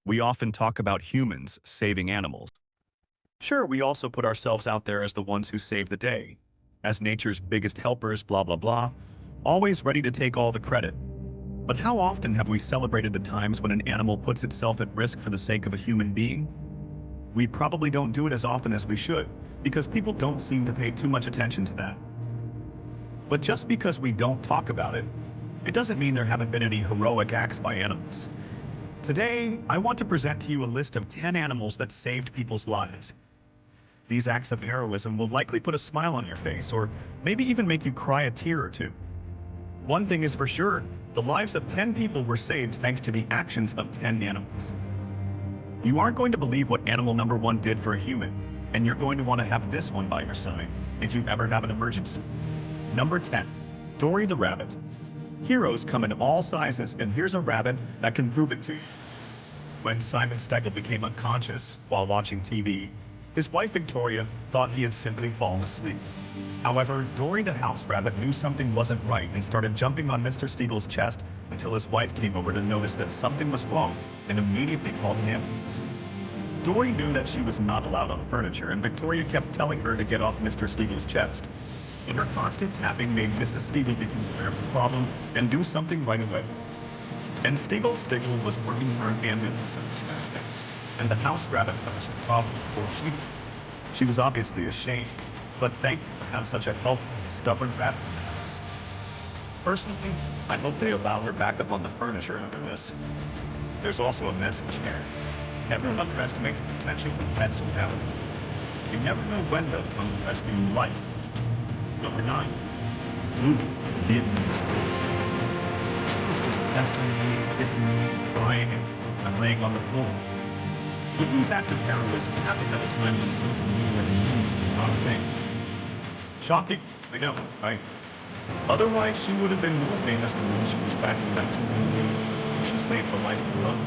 We often talk about humans saving animals. Sure, we also put ourselves out there as the ones who save the day, as nature's biggest helpers, blah, blah, blah, always ready to take all the credit. But how often have we celebrated the times when an animal puts itself at risk for the sake of a human being? We probably don't do it as often as we should, because people don't seem to pay too much attention to that. But just because we don't talk about it, it doesn't mean there haven't been any heroic acts by animals. Today, I want to present to you a list of 10 animals that saved people's lives. These acts of heroism will likely put a smile on your face, or maybe even make you cry a tear or two. One thing is for sure, the lives of 10 people were saved thanks to the actions of 10 animals. You aren't going to believe what animal number 1 did for a human, and you're going to want to have this one by your side if you ever have an emergency. Number 10, Dory the rabbit. Heroes come in all sizes, and here's a rabbit that can prove it to you. When Simon Steckel became unconscious while watching TV, his wife Victoria thought he had simply fallen asleep. However, Dory the house rabbit knew something wasn't right and started jumping on Mr. Steagle's chest until his wife came over to notice that something was wrong and immediately called an ambulance. Dory knew that she was not allowed on furniture, and Victoria kept telling her to get off Mr. Steagle's chest. But her constant tapping made Mrs. Steagle become aware of the problem and do something right away. And Steagle was working for an ambulance service back then, and the house rabbit noticed the problem before she did. She was obviously ashamed, but thankful to have such a helpful, stubborn rabbit in the house. Personally, I hope they allow her back up on the furniture after this. There's also a message here. Never underestimate the potential for pets who have it. You never know when they'll come to rescue your life. Number 9. Lulu, the Vietnamese girl. She was just pestering me, kissing me, crying, and laying on the floor. Lulu's act of heroism happened at a time when social media and memes were not a thing. Shocking, I know, right? Otherwise, she would have been more famous than when she was back in 1988, when she saved the life of her own.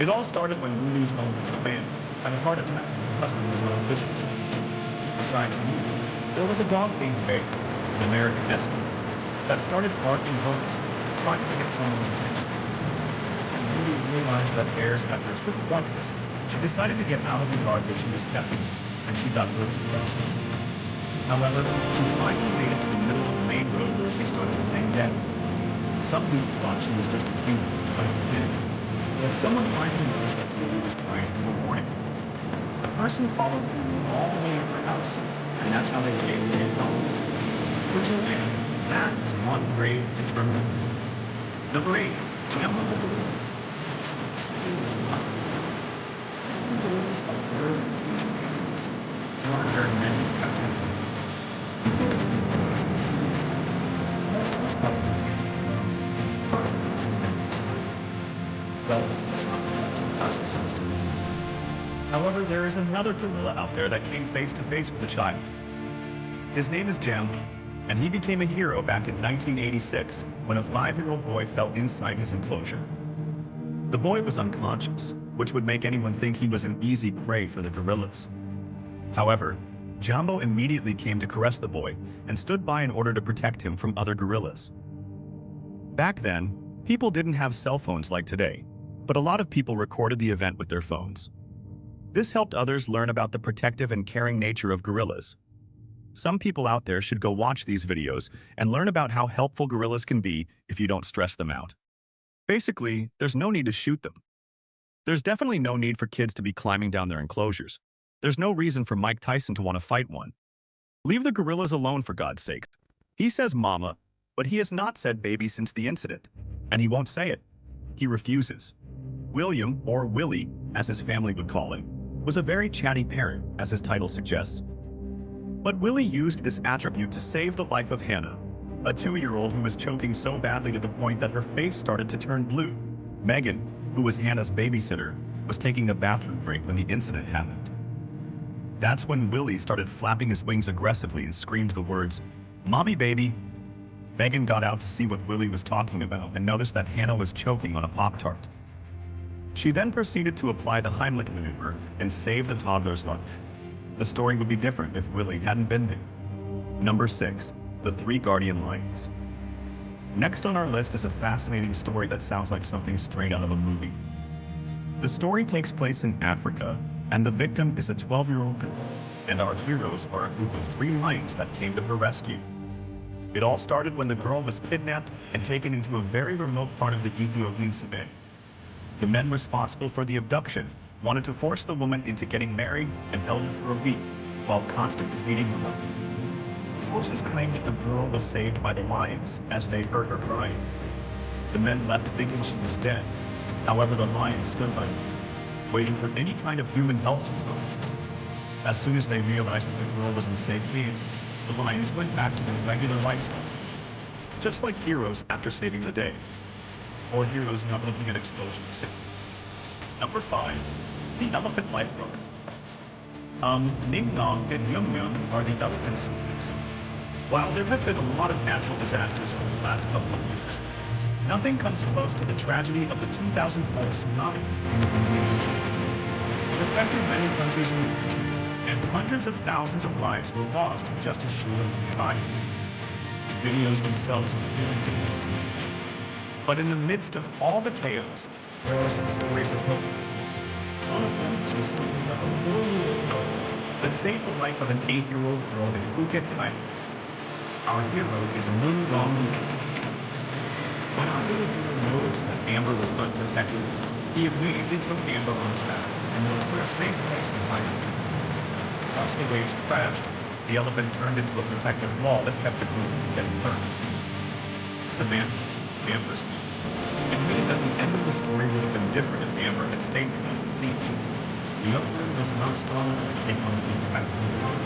It all started when Lulu's mom, Joanne, had a heart attack and her husband was on a visit. Besides Lulu, there was a dog named Bear, an American Husky, that started barking hopelessly, trying to get someone's attention. And Lulu realized that Bear's efforts were pointless. She decided to get out of the yard where she was kept, and she got hurt in the process. However, she finally made it to the middle of the main road where she started laying dead. Some people thought she was just a human playing a pig, but someone finally noticed that Lulu was trying to give a warning. The person followed Lulu all the way to her house, and that's how they gave the name dog. For Joanne, that is one grave to remember. Number 8, Gemma the Balloon. She was not. Balloons are very dangerous animals. Born during many captivity. Most of us probably think well, that's not the sense to me. However, there is another gorilla out there that came face to face with a child. His name is Jim, and he became a hero back in 1986 when a 5-year-old boy fell inside his enclosure. The boy was unconscious, which would make anyone think he was an easy prey for the gorillas. However, Jumbo immediately came to caress the boy and stood by in order to protect him from other gorillas. Back then, people didn't have cell phones like today, but a lot of people recorded the event with their phones. This helped others learn about the protective and caring nature of gorillas. Some people out there should go watch these videos and learn about how helpful gorillas can be if you don't stress them out. Basically, there's no need to shoot them. There's definitely no need for kids to be climbing down their enclosures. There's no reason for Mike Tyson to want to fight one. Leave the gorillas alone, for God's sake. He says mama, but he has not said baby since the incident, and he won't say it. He refuses. William, or Willie, as his family would call him, was a very chatty parent, as his title suggests. But Willie used this attribute to save the life of Hannah, a 2-year-old who was choking so badly to the point that her face started to turn blue. Megan, who was Hannah's babysitter, was taking a bathroom break when the incident happened. That's when Willie started flapping his wings aggressively and screamed the words, "Mommy, baby." Megan got out to see what Willie was talking about and noticed that Hannah was choking on a Pop-Tart. She then proceeded to apply the Heimlich maneuver and save the toddler's life. The story would be different if Willie hadn't been there. Number 6, the 3 guardian lions. Next on our list is a fascinating story that sounds like something straight out of a movie. The story takes place in Africa, and the victim is a 12-year-old girl, and our heroes are a group of three lions that came to her rescue. It all started when the girl was kidnapped and taken into a very remote part of the Ethiopian savannah. The men responsible for the abduction wanted to force the woman into getting married and held her for a week, while constantly beating her up. Sources claim that the girl was saved by the lions as they heard her crying. The men left thinking she was dead. However, the lions stood by her, waiting for any kind of human help to arrive. As soon as they realized that the girl was in safe hands, the lions went back to their regular lifestyle. Just like heroes after saving the day, or heroes not looking at exposure to sin. Number 5, the elephant lifeboat. Ning Nong and Yung Yung are the elephant slings. While there have been a lot of natural disasters over the last couple of years, nothing comes close to the tragedy of the 2004 tsunami. It affected many countries in the region, and hundreds of thousands of lives were lost in just a short amount of time. Videos themselves are very difficult to watch. But in the midst of all the chaos, there are some stories of hope. One of them is the story of a 4-year-old elephant that saved the life of an 8-year-old girl in Phuket, Thailand. Our hero is Ning Long. When our little hero noticed that Amber was unprotected, he immediately took Amber on his back and went to a safe place in hiding. Once the waves crashed, the elephant turned into a protective wall that kept the group from getting hurt. Samantha, Amber's mom, admitted that the end of the story would have been different if Amber had stayed with them at the beach. The young woman was not strong enough to take on the impact of the water.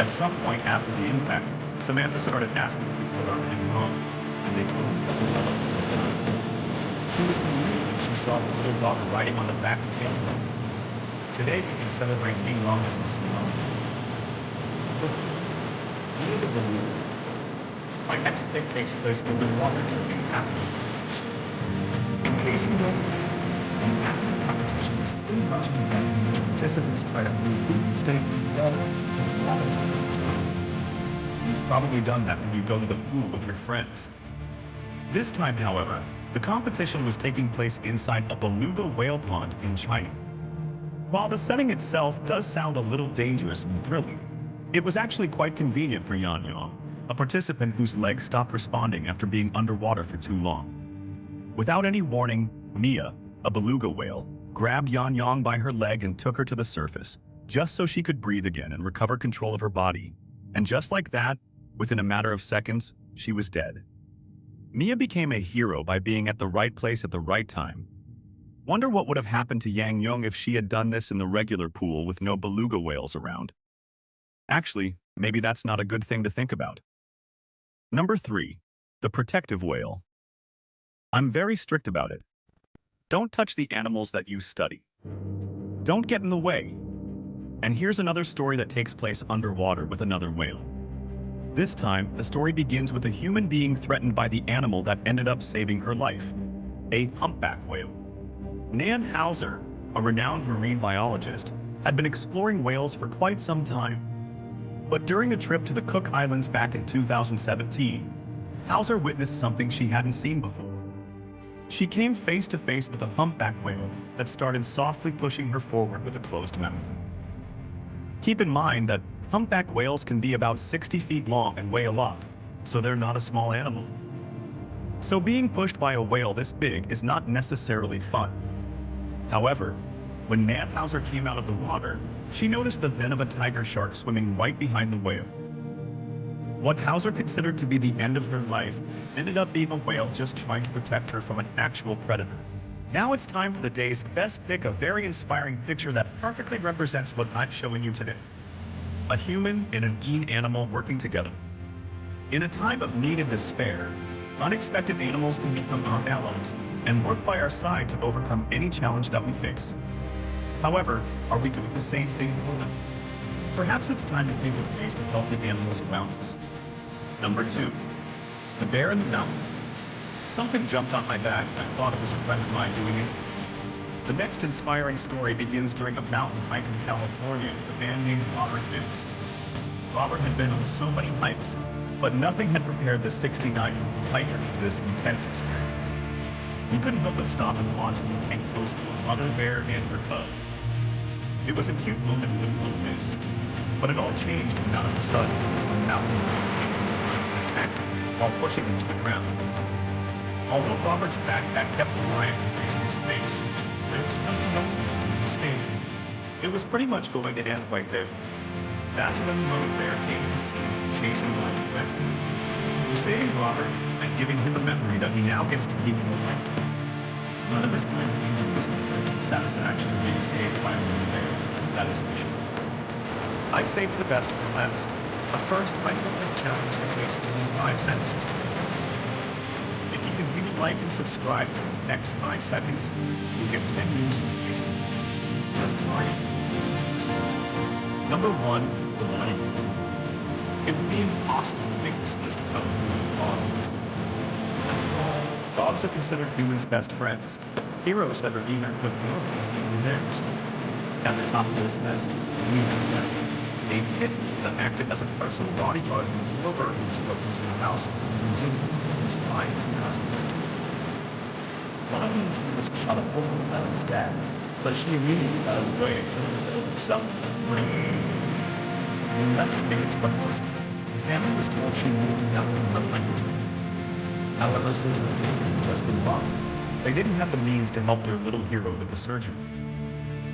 At some point after the impact, Samantha started asking people about Ning Long, and they told her that the elephant had died. She was relieved when she saw her little daughter riding on the back of the elephant. Today we can celebrate Ning Long as a symbol. Near the balloon. My next pick takes place in the water during an athlete competition. In case you don't know, an athlete competition is pretty much an event in which participants try to move and stay in the water for the longest amount of time. You've probably done that when you go to the pool with your friends. This time, however, the competition was taking place inside a beluga whale pond in China. While the setting itself does sound a little dangerous and thrilling, it was actually quite convenient for Yan Yang, a participant whose legs stopped responding after being underwater for too long. Without any warning, Mia, a beluga whale, grabbed Yan Yang by her leg and took her to the surface, just so she could breathe again and recover control of her body. And just like that, within a matter of seconds, she was dead. Mia became a hero by being at the right place at the right time. Wonder what would have happened to Yang Yang if she had done this in the regular pool with no beluga whales around. Actually, maybe that's not a good thing to think about. Number 3. The protective whale. I'm very strict about it. Don't touch the animals that you study. Don't get in the way. And here's another story that takes place underwater with another whale. This time, the story begins with a human being threatened by the animal that ended up saving her life, a humpback whale. Nan Hauser, a renowned marine biologist, had been exploring whales for quite some time. But during a trip to the Cook Islands back in 2017, Hauser witnessed something she hadn't seen before. She came face to face with a humpback whale that started softly pushing her forward with a closed mouth. Keep in mind that humpback whales can be about 60 feet long and weigh a lot, so they're not a small animal. So being pushed by a whale this big is not necessarily fun. However, when Nan Hauser came out of the water, she noticed the den of a tiger shark swimming right behind the whale. What Hauser considered to be the end of her life ended up being a whale just trying to protect her from an actual predator. Now it's time for the day's best pick, a very inspiring picture that perfectly represents what I'm showing you today. A human and an eating animal working together. In a time of need and despair, unexpected animals can become our allies and work by our side to overcome any challenge that we face. However, are we doing the same thing for them? Perhaps it's time to think of ways to help the animals around us. Number 2. The bear in the mountain. Something jumped on my back and I thought it was a friend of mine doing it. The next inspiring story begins during a mountain hike in California with a man named Robert Mills. Robert had been on so many hikes, but nothing had prepared the 69-year-old hiker for this intense experience. You couldn't help but stop and watch when you came close to a mother bear and her cub. It was a cute moment with little miss, but it all changed when out of the sudden, a mountain lion came from behind and attacked him while pushing him to the ground. Although Robert's backpack kept the lion from reaching his face, there was nothing else he could do to stand. It was pretty much going to end right there. That's when the mother bear came to the scene, chasing the lion away, saving Robert and giving him a memory that he now gets to keep for a lifetime. None of his kind of injuries compared to the satisfaction of being saved by a mother bear, that is for sure. I saved the best for last, but first I hope I challenge the face only 5 sentences to make. If you can leave a like and subscribe in the next 5 seconds, you'll get 10 years of amazing. Just try it. Number 1, the lion. It would be impossible to make this list without a dog. After all, dogs are considered humans' best friends, heroes that are either good or even theirs. At the top of this list, we have Lefty, a kitten that acted as a personal bodyguard when four burglars broke into the house in June in July 2013. One of the intruders shot a woman at his dad, but she immediately got away to the middle of something. When Lefty made its breakfast, the family was told she moved to nothing but language. However, since the baby had just been born, they didn't have the means to help their little hero with the surgery.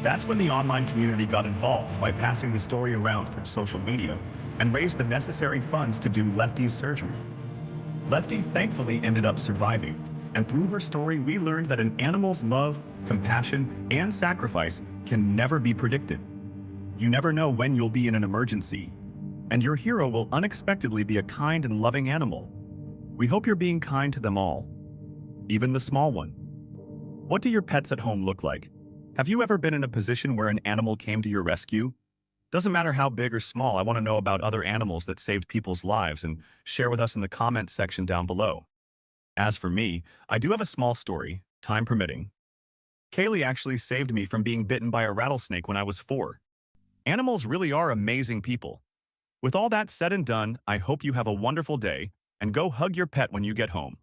That's when the online community got involved by passing the story around through social media and raised the necessary funds to do Lefty's surgery. Lefty thankfully ended up surviving, and through her story we learned that an animal's love, compassion, and sacrifice can never be predicted. You never know when you'll be in an emergency, and your hero will unexpectedly be a kind and loving animal. We hope you're being kind to them all, even the small one. What do your pets at home look like? Have you ever been in a position where an animal came to your rescue? Doesn't matter how big or small, I want to know about other animals that saved people's lives and share with us in the comments section down below. As for me, I do have a small story, time permitting. Kaylee actually saved me from being bitten by a rattlesnake when I was 4. Animals really are amazing people. With all that said and done, I hope you have a wonderful day, and go hug your pet when you get home.